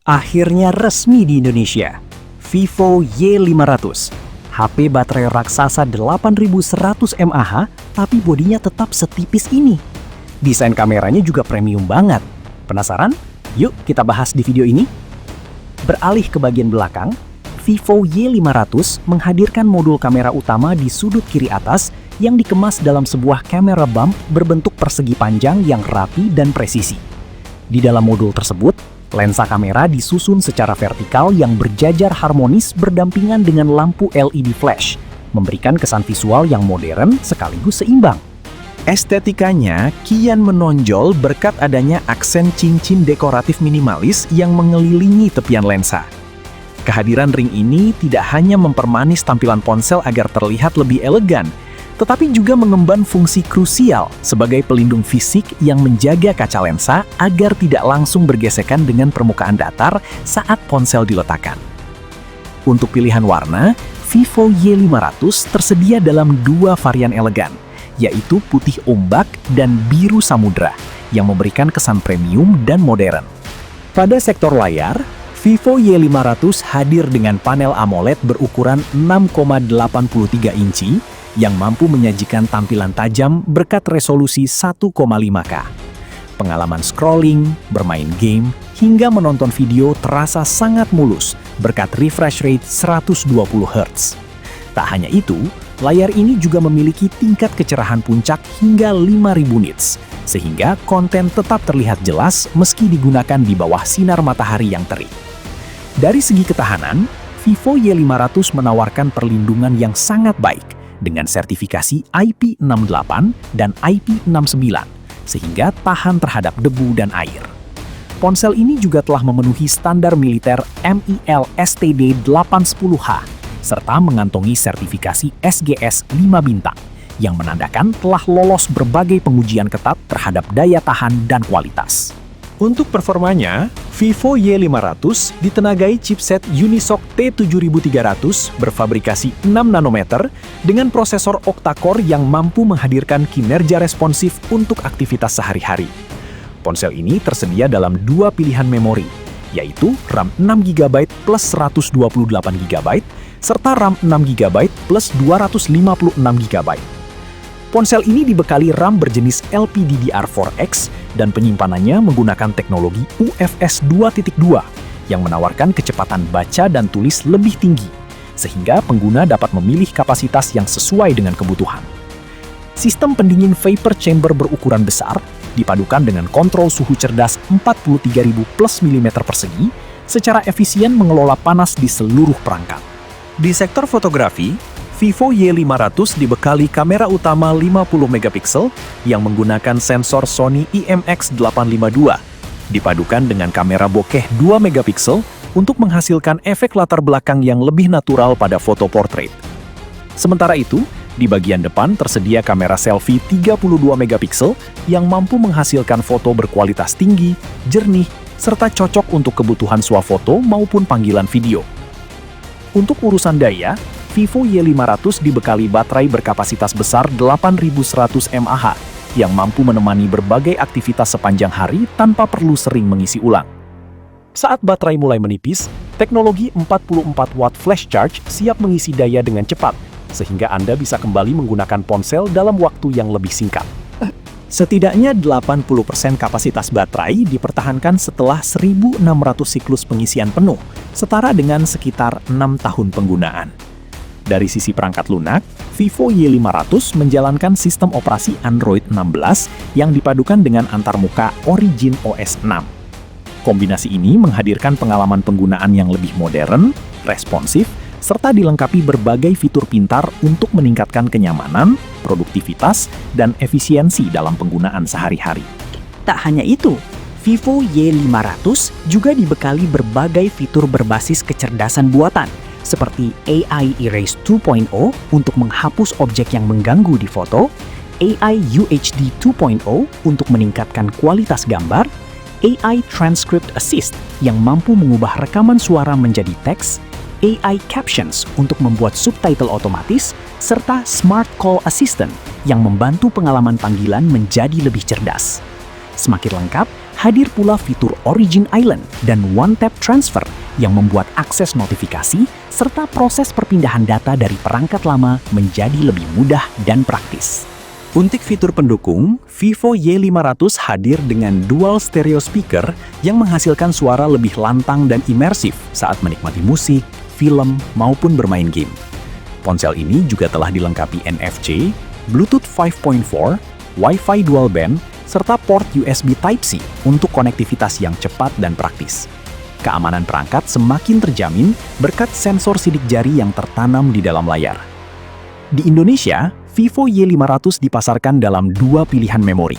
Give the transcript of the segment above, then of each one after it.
Akhirnya resmi di Indonesia, Vivo Y500. HP baterai raksasa 8100 mAh, tapi bodinya tetap setipis ini. Desain kameranya juga premium banget. Penasaran? Yuk kita bahas di video ini. Beralih ke bagian belakang, Vivo Y500 menghadirkan modul kamera utama di sudut kiri atas yang dikemas dalam sebuah kamera bump berbentuk persegi panjang yang rapi dan presisi. Di dalam modul tersebut, lensa kamera disusun secara vertikal yang berjajar harmonis berdampingan dengan lampu LED flash, memberikan kesan visual yang modern sekaligus seimbang. Estetikanya kian menonjol berkat adanya aksen cincin dekoratif minimalis yang mengelilingi tepian lensa. Kehadiran ring ini tidak hanya mempermanis tampilan ponsel agar terlihat lebih elegan, tetapi juga mengemban fungsi krusial sebagai pelindung fisik yang menjaga kaca lensa agar tidak langsung bergesekan dengan permukaan datar saat ponsel diletakkan. Untuk pilihan warna, Vivo Y500 tersedia dalam dua varian elegan, yaitu putih ombak dan biru samudra, yang memberikan kesan premium dan modern. Pada sektor layar, Vivo Y500 hadir dengan panel AMOLED berukuran 6,83 inci yang mampu menyajikan tampilan tajam berkat resolusi 1,5K. Pengalaman scrolling, bermain game, hingga menonton video terasa sangat mulus berkat refresh rate 120Hz. Tak hanya itu, layar ini juga memiliki tingkat kecerahan puncak hingga 5000 nits, sehingga konten tetap terlihat jelas meski digunakan di bawah sinar matahari yang terik. Dari segi ketahanan, Vivo Y500 menawarkan perlindungan yang sangat baik dengan sertifikasi IP68 dan IP69, sehingga tahan terhadap debu dan air. Ponsel ini juga telah memenuhi standar militer MIL STD 810H, serta mengantongi sertifikasi SGS 5 bintang, yang menandakan telah lolos berbagai pengujian ketat terhadap daya tahan dan kualitas. Untuk performanya, Vivo Y500 ditenagai chipset Unisoc T7300 berfabrikasi 6 nanometer dengan prosesor octa-core yang mampu menghadirkan kinerja responsif untuk aktivitas sehari-hari. Ponsel ini tersedia dalam dua pilihan memori, yaitu RAM 6GB plus 128GB, serta RAM 6GB plus 256GB. Ponsel ini dibekali RAM berjenis LPDDR4X dan penyimpanannya menggunakan teknologi UFS 2.2 yang menawarkan kecepatan baca dan tulis lebih tinggi, sehingga pengguna dapat memilih kapasitas yang sesuai dengan kebutuhan. Sistem pendingin vapor chamber berukuran besar dipadukan dengan kontrol suhu cerdas 43.000 plus mm persegi secara efisien mengelola panas di seluruh perangkat. Di sektor fotografi, Vivo Y500 dibekali kamera utama 50MP yang menggunakan sensor Sony IMX852, dipadukan dengan kamera bokeh 2MP untuk menghasilkan efek latar belakang yang lebih natural pada foto portrait. Sementara itu, di bagian depan tersedia kamera selfie 32MP yang mampu menghasilkan foto berkualitas tinggi, jernih, serta cocok untuk kebutuhan swafoto maupun panggilan video. Untuk urusan daya, Vivo Y500 dibekali baterai berkapasitas besar 8100 mAh yang mampu menemani berbagai aktivitas sepanjang hari tanpa perlu sering mengisi ulang. Saat baterai mulai menipis, teknologi 44 watt flash charge siap mengisi daya dengan cepat, sehingga Anda bisa kembali menggunakan ponsel dalam waktu yang lebih singkat. Setidaknya 80% kapasitas baterai dipertahankan setelah 1600 siklus pengisian penuh, setara dengan sekitar 6 tahun penggunaan. Dari sisi perangkat lunak, Vivo Y500 menjalankan sistem operasi Android 16 yang dipadukan dengan antarmuka Origin OS 6. Kombinasi ini menghadirkan pengalaman penggunaan yang lebih modern, responsif, serta dilengkapi berbagai fitur pintar untuk meningkatkan kenyamanan, produktivitas, dan efisiensi dalam penggunaan sehari-hari. Tak hanya itu, Vivo Y500 juga dibekali berbagai fitur berbasis kecerdasan buatan, seperti AI Erase 2.0 untuk menghapus objek yang mengganggu di foto, AI UHD 2.0 untuk meningkatkan kualitas gambar, AI Transcript Assist yang mampu mengubah rekaman suara menjadi teks, AI Captions untuk membuat subtitle otomatis, serta Smart Call Assistant yang membantu pengalaman panggilan menjadi lebih cerdas. Semakin lengkap, Hadir pula fitur Origin Island dan One Tap Transfer yang membuat akses notifikasi serta proses perpindahan data dari perangkat lama menjadi lebih mudah dan praktis. Untuk fitur pendukung, Vivo Y500 hadir dengan dual stereo speaker yang menghasilkan suara lebih lantang dan imersif saat menikmati musik, film, maupun bermain game. Ponsel ini juga telah dilengkapi NFC, Bluetooth 5.4, Wi-Fi dual band, serta port USB Type-C untuk konektivitas yang cepat dan praktis. Keamanan perangkat semakin terjamin berkat sensor sidik jari yang tertanam di dalam layar. Di Indonesia, Vivo Y500 dipasarkan dalam dua pilihan memori.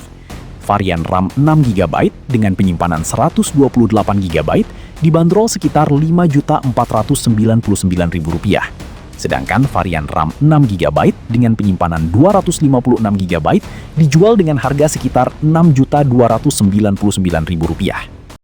Varian RAM 6GB dengan penyimpanan 128GB dibanderol sekitar Rp5.499.000. Sedangkan varian RAM 6GB dengan penyimpanan 256GB dijual dengan harga sekitar Rp6.299.000.